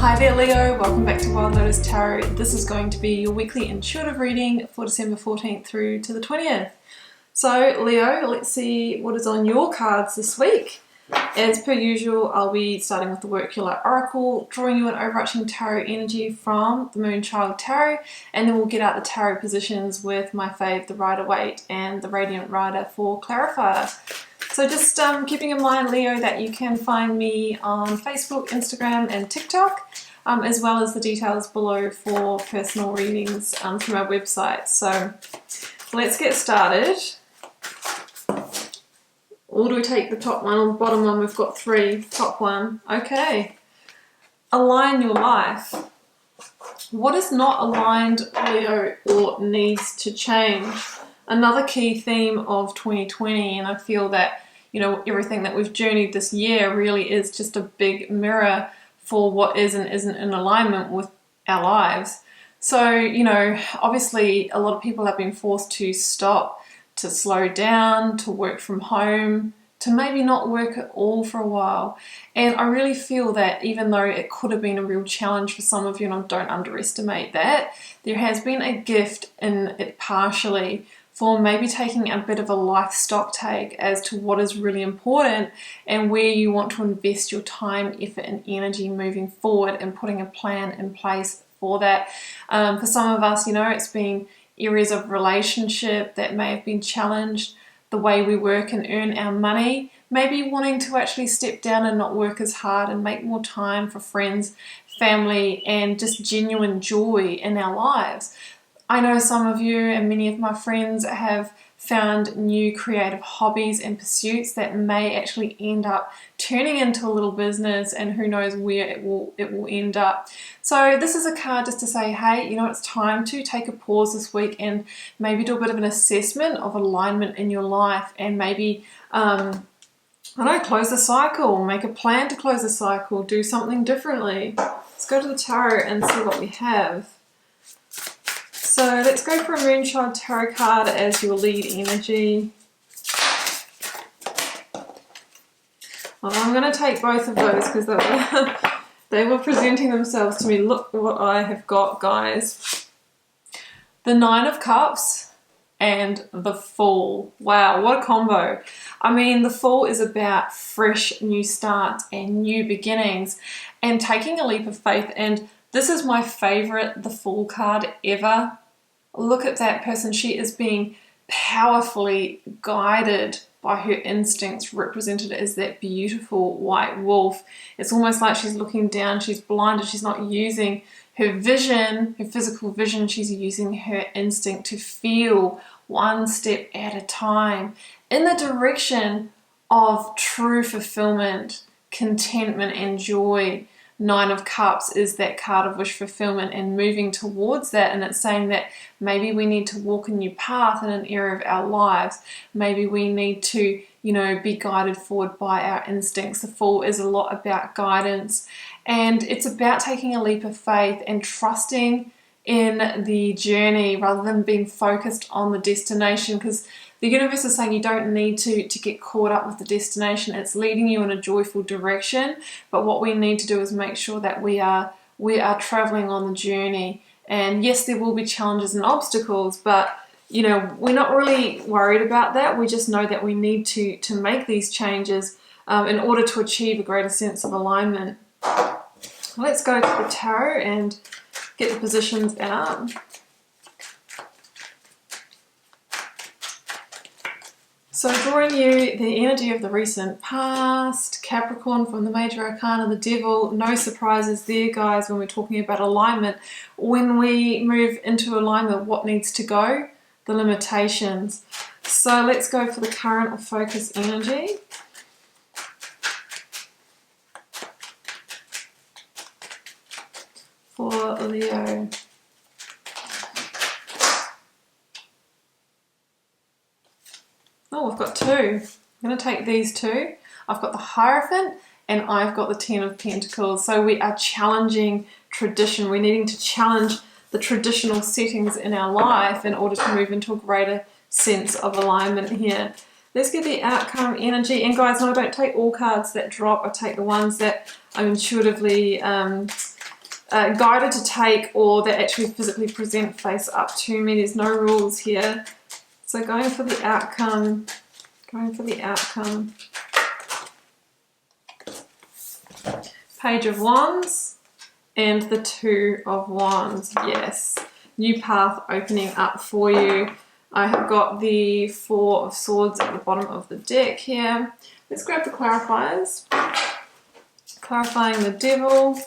Hi there Leo, welcome back to Wild Lotus Tarot. This is going to be your weekly intuitive reading for December 14th through to the 20th. So Leo, let's see what is on your cards this week. As per usual, I'll be starting with the Work Your Light Oracle, drawing you an overarching tarot energy from the Moonchild Tarot, and then we'll get out the tarot positions with my fave, the Rider-Waite and the Radiant Rider for clarifier. So just keeping in mind, Leo, that you can find me on Facebook, Instagram and TikTok, as well as the details below for personal readings through my website. So let's get started. Or do we take the top one or the bottom one? We've got three. Top one. Okay. Align your life. What is not aligned, Leo, or needs to change? Another key theme of 2020, and I feel that, you know, everything that we've journeyed this year really is just a big mirror for what is and isn't in alignment with our lives. So, you know, obviously a lot of people have been forced to stop, to slow down, to work from home, to maybe not work at all for a while. And I really feel that even though it could have been a real challenge for some of you, and I don't underestimate that, there has been a gift in it partially for maybe taking a bit of a life stock take as to what is really important and where you want to invest your time, effort and energy moving forward, and putting a plan in place for that. For some of us, you know, it's been areas of relationship that may have been challenged, the way we work and earn our money, maybe wanting to actually step down and not work as hard and make more time for friends, family and just genuine joy in our lives. I know some of you and many of my friends have found new creative hobbies and pursuits that may actually end up turning into a little business, and who knows where it will end up. So this is a card just to say, hey, you know, it's time to take a pause this week and maybe do a bit of an assessment of alignment in your life, and maybe I don't know, close the cycle, make a plan to close the cycle, do something differently. Let's go to the tarot and see what we have. So let's go for a Moonchild Tarot card as your lead energy. Well, I'm going to take both of those because they were presenting themselves to me. Look what I have got, guys. The Nine of Cups and the Fool. Wow, what a combo. I mean, the Fool is about fresh new starts and new beginnings and taking a leap of faith. And this is my favorite, the Fool card ever. Look at that person. She is being powerfully guided by her instincts, represented as that beautiful white wolf. It's almost like she's looking down, she's blinded, she's not using her vision, her physical vision, she's using her instinct to feel one step at a time in the direction of true fulfillment, contentment and joy. Nine of Cups is that card of wish fulfillment and moving towards that, and it's saying that maybe we need to walk a new path in an area of our lives. Maybe we need to, you know, be guided forward by our instincts. The Fool is a lot about guidance, and it's about taking a leap of faith and trusting in the journey rather than being focused on the destination, because the universe is saying you don't need to get caught up with the destination. It's leading you in a joyful direction, but what we need to do is make sure that we are traveling on the journey. And yes, there will be challenges and obstacles, but you know, we're not really worried about that. We just know that we need to make these changes in order to achieve a greater sense of alignment. Let's go to the tarot and get the positions out. So drawing you the energy of the recent past, Capricorn from the Major Arcana, the Devil. No surprises there, guys, when we're talking about alignment. When we move into alignment, what needs to go? The limitations. So let's go for the current or focus energy. For Leo. Oh, we've got two. I'm going to take these two. I've got the Hierophant and I've got the Ten of Pentacles. So we are challenging tradition. We're needing to challenge the traditional settings in our life in order to move into a greater sense of alignment here. Let's get the outcome energy. And guys, no, I don't take all cards that drop. I take the ones that I'm intuitively guided to take, or that actually physically present face up to me. There's no rules here. So going for the outcome, Page of Wands and the Two of Wands. Yes, new path opening up for you. I have got the Four of Swords at the bottom of the deck here. Let's grab the clarifiers. Clarifying the Devil.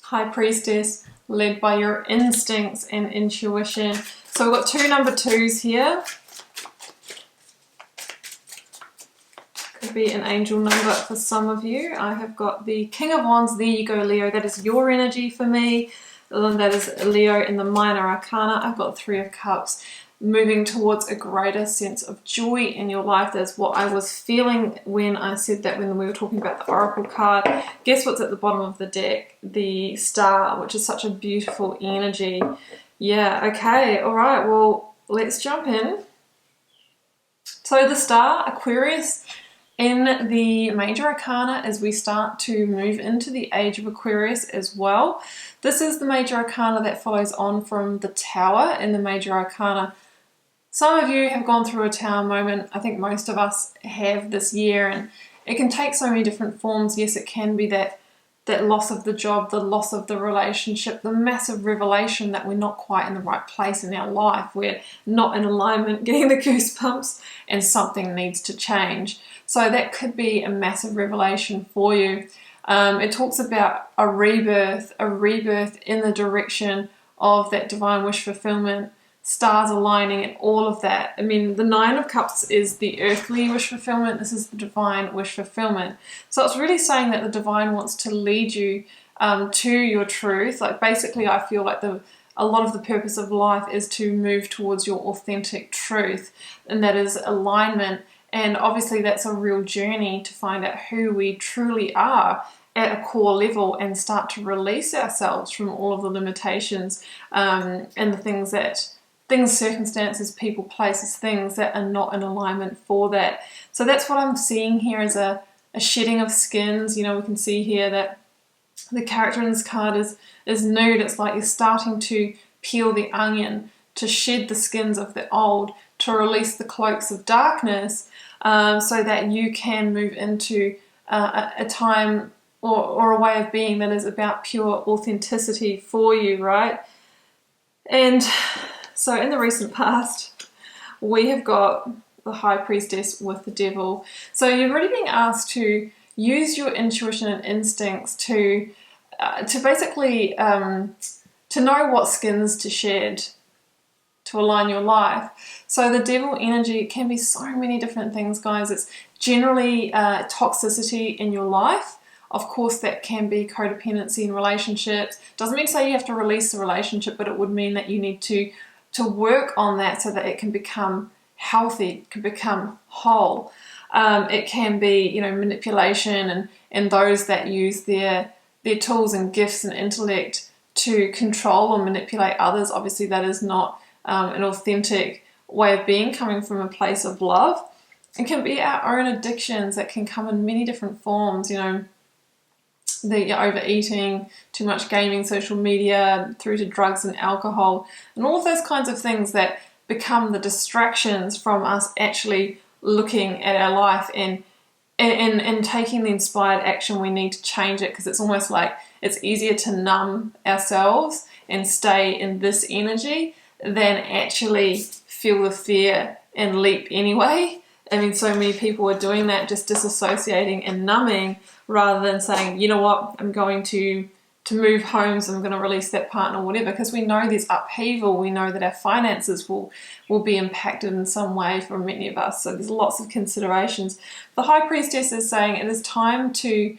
High Priestess, led by your instincts and intuition. So we've got two number 2s here. Could be an angel number for some of you. I have got the King of Wands. There you go, Leo. That is your energy for me. And that is Leo in the Minor Arcana. I've got Three of Cups. Moving towards a greater sense of joy in your life. That's what I was feeling when I said that, when we were talking about the Oracle card. Guess what's at the bottom of the deck? The Star, which is such a beautiful energy. Yeah, okay, all right, well, let's jump in. So the Star, Aquarius, in the Major Arcana as we start to move into the age of Aquarius as well. This is the Major Arcana that follows on from the Tower in the Major Arcana. Some of you have gone through a Tower moment. I think most of us have this year, and it can take so many different forms. Yes, it can be that loss of the job, the loss of the relationship, the massive revelation that we're not quite in the right place in our life. We're not in alignment, getting the goosebumps, and something needs to change. So that could be a massive revelation for you. It talks about a rebirth in the direction of that divine wish fulfillment, stars aligning and all of that. I mean, the Nine of Cups is the earthly wish fulfillment. This is the divine wish fulfillment. So it's really saying that the divine wants to lead you to your truth. Like basically, I feel like a lot of the purpose of life is to move towards your authentic truth, and that is alignment. And obviously that's a real journey to find out who we truly are at a core level and start to release ourselves from all of the limitations and the things, circumstances, people, places, things that are not in alignment for that. So that's what I'm seeing here as a shedding of skins. You know, we can see here that the character in this card is nude. It's like you're starting to peel the onion, to shed the skins of the old, to release the cloaks of darkness, so that you can move into a time or a way of being that is about pure authenticity for you, right? And so in the recent past, we have got the High Priestess with the Devil. So you're really being asked to use your intuition and instincts to basically to know what skins to shed to align your life. So the Devil energy can be so many different things, guys. It's generally toxicity in your life. Of course, that can be codependency in relationships. Doesn't mean to say you have to release the relationship, but it would mean that you need to work on that so that it can become healthy, it can become whole. It can be, you know, manipulation and those that use their tools and gifts and intellect to control or manipulate others. Obviously, that is not an authentic way of being, coming from a place of love. It can be our own addictions that can come in many different forms, you know, the overeating, too much gaming, social media, through to drugs and alcohol, and all of those kinds of things that become the distractions from us actually looking at our life and taking the inspired action we need to change it, because it's almost like it's easier to numb ourselves and stay in this energy than actually feel the fear and leap anyway. I mean, so many people are doing that, just disassociating and numbing, rather than saying, you know what, I'm going to move homes, I'm going to release that partner, whatever, because we know there's upheaval. We know that our finances will be impacted in some way for many of us. So there's lots of considerations. The High Priestess is saying it is time to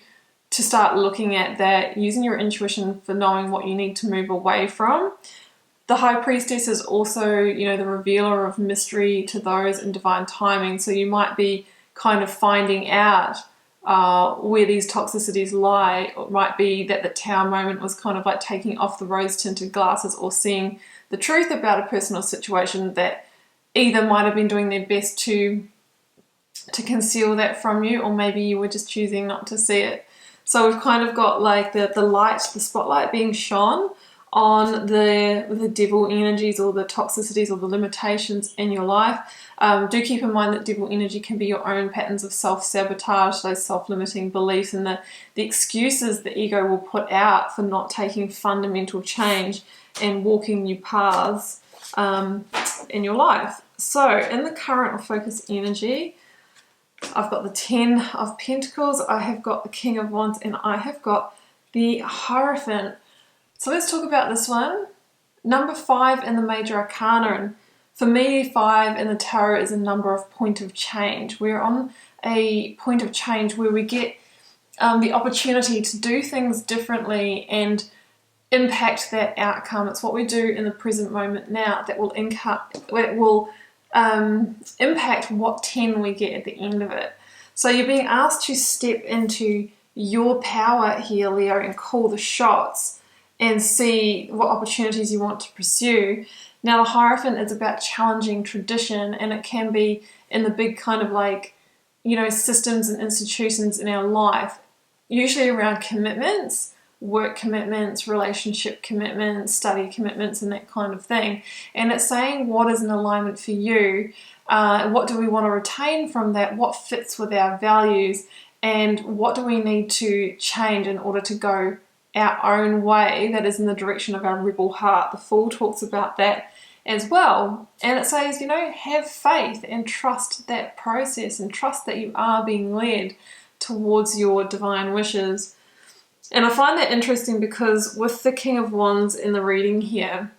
start looking at that, using your intuition for knowing what you need to move away from. The High Priestess is also, you know, the revealer of mystery to those in divine timing. So you might be kind of finding out where these toxicities lie. It might be that the Tower moment was kind of like taking off the rose-tinted glasses or seeing the truth about a person or situation that either might have been doing their best to conceal that from you, or maybe you were just choosing not to see it. So we've kind of got like the light, the spotlight being shone on the devil energies or the toxicities or the limitations in your life. Do keep in mind that devil energy can be your own patterns of self-sabotage, those self-limiting beliefs, and the excuses the ego will put out for not taking fundamental change and walking new paths in your life. So in the current or focus energy, I've got the 10 of Pentacles, I have got the King of Wands, and I have got the Hierophant. So let's talk about this one. Number 5 in the Major Arcana, and for me 5 in the Tarot is a number of point of change. We're on a point of change where we get the opportunity to do things differently and impact that outcome. It's what we do in the present moment now that will impact what 10 we get at the end of it. So you're being asked to step into your power here, Leo, and call the shots and see what opportunities you want to pursue. Now the Hierophant is about challenging tradition, and it can be in the big kind of like, you know, systems and institutions in our life, usually around commitments, work commitments, relationship commitments, study commitments, and that kind of thing. And it's saying what is in alignment for you, what do we want to retain from that, what fits with our values, and what do we need to change in order to go our own way that is in the direction of our rebel heart. The Fool talks about that as well. And it says, you know, have faith and trust that process and trust that you are being led towards your divine wishes. And I find that interesting because with the King of Wands in the reading here,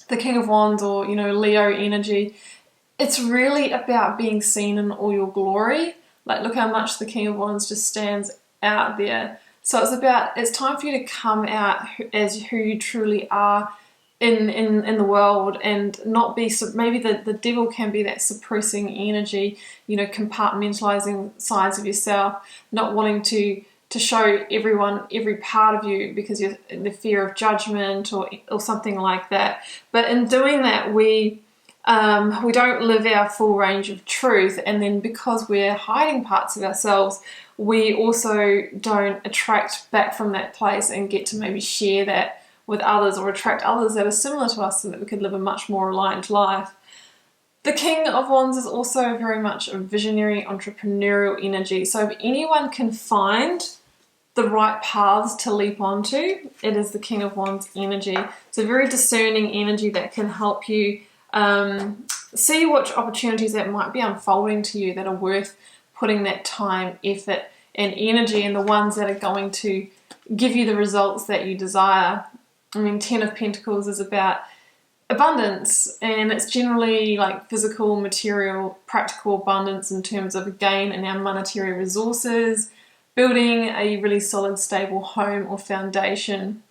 the King of Wands, or, you know, Leo energy, it's really about being seen in all your glory. Like, look how much the King of Wands just stands out there. So it's time for you to come out as who you truly are in the world, and not be, maybe the devil can be that suppressing energy, you know, compartmentalizing sides of yourself, not wanting to show everyone every part of you because you're in the fear of judgment or something like that. But in doing that, we don't live our full range of truth, and then because we're hiding parts of ourselves, we also don't attract back from that place and get to maybe share that with others or attract others that are similar to us so that we could live a much more aligned life. The King of Wands is also very much a visionary, entrepreneurial energy. So if anyone can find the right paths to leap onto, it is the King of Wands energy. It's a very discerning energy that can help you see which opportunities that might be unfolding to you that are worth putting that time, effort, and energy, and the ones that are going to give you the results that you desire. I mean, 10 of Pentacles is about abundance, and it's generally like physical, material, practical abundance in terms of gain in our monetary resources, building a really solid, stable home or foundation,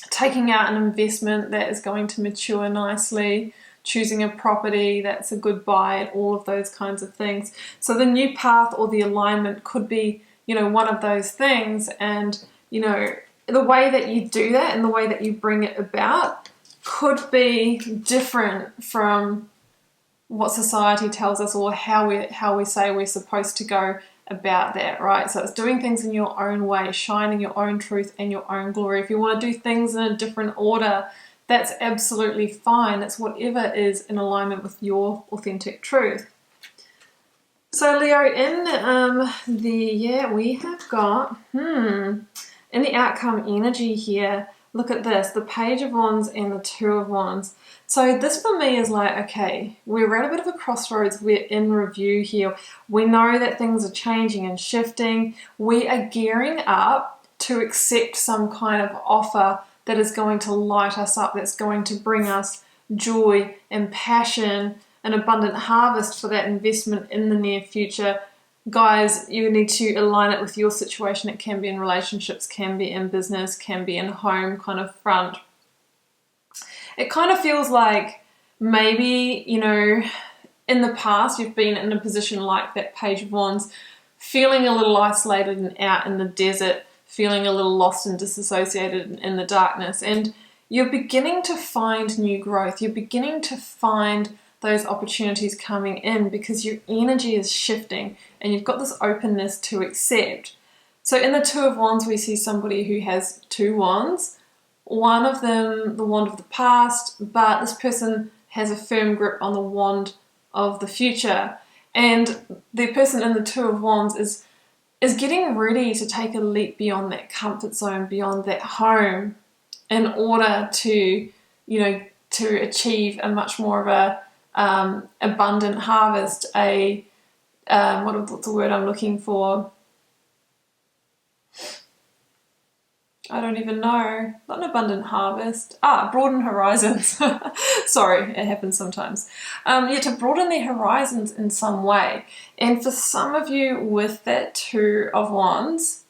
taking out an investment that is going to mature nicely, choosing a property that's a good buy, and all of those kinds of things. So the new path or the alignment could be, you know, one of those things. And, you know, the way that you do that and the way that you bring it about could be different from what society tells us or how we say we're supposed to go about that, right? So it's doing things in your own way, shining your own truth and your own glory. If you want to do things in a different order, that's absolutely fine. It's whatever is in alignment with your authentic truth. So Leo, in we have got, in the outcome energy here, look at this, the Page of Wands and the Two of Wands. So this for me is like, okay, we're at a bit of a crossroads. We're in review here. We know that things are changing and shifting. We are gearing up to accept some kind of offer that is going to light us up, that's going to bring us joy and passion, an abundant harvest for that investment in the near future. Guys, you need to align it with your situation. It can be in relationships, can be in business, can be in home kind of front. It kind of feels like maybe, you know, in the past you've been in a position like that Page of Wands feeling a little isolated and out in the desert, feeling a little lost and disassociated in the darkness. And you're beginning to find new growth. You're beginning to find those opportunities coming in because your energy is shifting and you've got this openness to accept. So in the Two of Wands, we see somebody who has two wands. One of them, the wand of the past, but this person has a firm grip on the wand of the future. And the person in the Two of Wands is getting ready to take a leap beyond that comfort zone, beyond that home, in order to, to achieve a much more of a abundant harvest, what's the word I'm looking for? I don't even know. Not an abundant harvest. Broaden horizons. Sorry, it happens sometimes. To broaden their horizons in some way. And for some of you with that Two of Wands,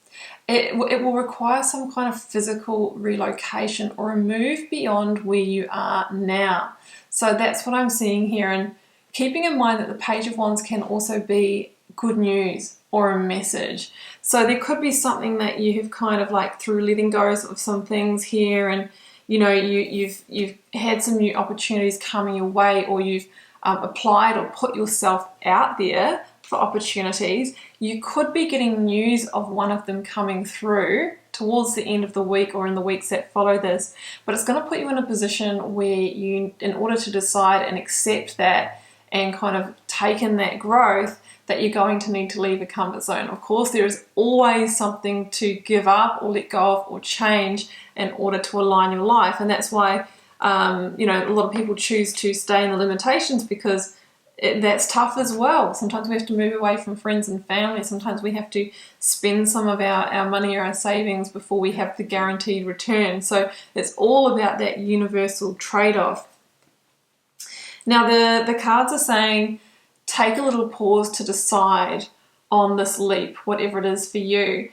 it will require some kind of physical relocation or a move beyond where you are now. So that's what I'm seeing here. And keeping in mind that the Page of Wands can also be good news or a message. So there could be something that you have kind of like through letting go of some things here, and you've had some new opportunities coming your way, or you've applied or put yourself out there for opportunities. You could be getting news of one of them coming through towards the end of the week or in the weeks that follow this, but it's going to put you in a position where you, in order to decide and accept that and kind of take in that growth, that you're going to need to leave a comfort zone. Of course, there is always something to give up or let go of or change in order to align your life. And that's why, a lot of people choose to stay in the limitations, because that's tough as well. Sometimes we have to move away from friends and family. Sometimes we have to spend some of our money or our savings before we have the guaranteed return. So it's all about that universal trade-off. Now, the cards are saying, take a little pause to decide on this leap, whatever it is for you.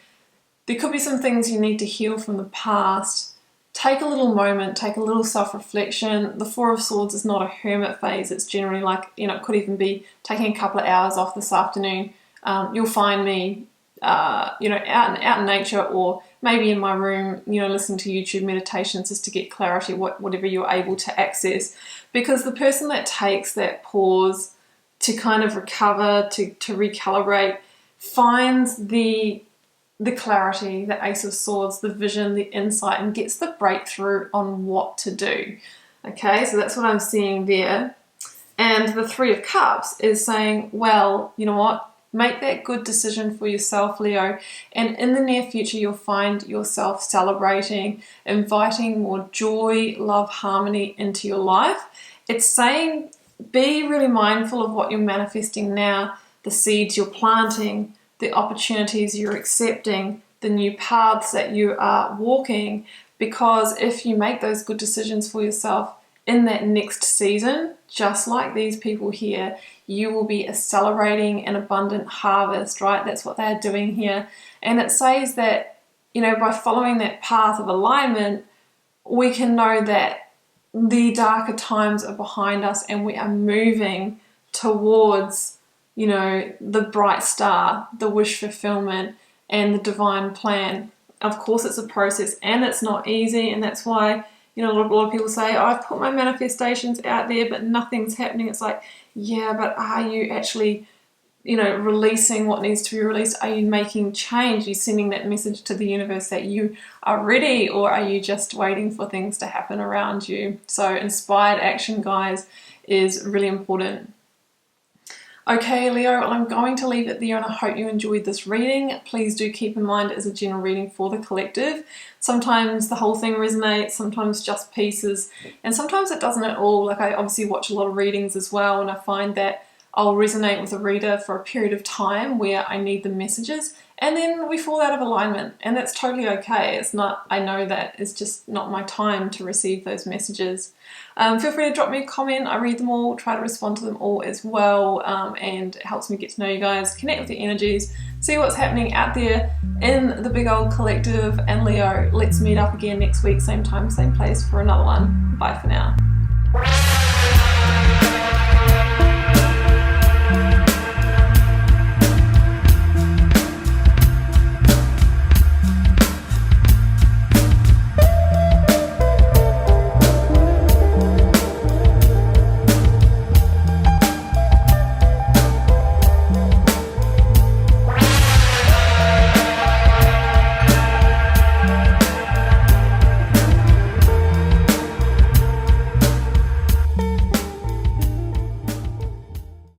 There could be some things you need to heal from the past. Take a little moment, take a little self-reflection. The Four of Swords is not a hermit phase. It's generally like, it could even be taking a couple of hours off this afternoon. You'll find me, out in nature, or maybe in my room, listening to YouTube meditations just to get clarity, whatever you're able to access. Because the person that takes that pause to kind of recover, to recalibrate, finds the clarity, the Ace of Swords, the vision, the insight, and gets the breakthrough on what to do. Okay, so that's what I'm seeing there. And the Three of Cups is saying, well, you know what? Make that good decision for yourself, Leo. And in the near future, you'll find yourself celebrating, inviting more joy, love, harmony into your life. It's saying, be really mindful of what you're manifesting now, the seeds you're planting, the opportunities you're accepting, the new paths that you are walking, because if you make those good decisions for yourself in that next season, just like these people here, you will be celebrating an abundant harvest, right? That's what they're doing here. And it says that, by following that path of alignment, we can know that the darker times are behind us and we are moving towards, the bright star, the wish fulfillment, and the divine plan. Of course, it's a process and it's not easy, and that's why, a lot of people say, I've put my manifestations out there, but nothing's happening. It's like, yeah, but are you actually, releasing what needs to be released? Are you making change? Are you sending that message to the universe that you are ready, or are you just waiting for things to happen around you? So inspired action, guys, is really important. Okay, Leo, I'm going to leave it there, and I hope you enjoyed this reading. Please do keep in mind it is a general reading for the collective. Sometimes the whole thing resonates, sometimes just pieces, and sometimes it doesn't at all. Like, I obviously watch a lot of readings as well, and I find that I'll resonate with a reader for a period of time where I need the messages, and then we fall out of alignment, and that's totally okay. It's not, I know that it's just not my time to receive those messages. Feel free to drop me a comment. I read them all, try to respond to them all as well, and it helps me get to know you guys, connect with your energies, see what's happening out there in the big old collective. And Leo, let's meet up again next week, same time, same place, for another one. Bye for now.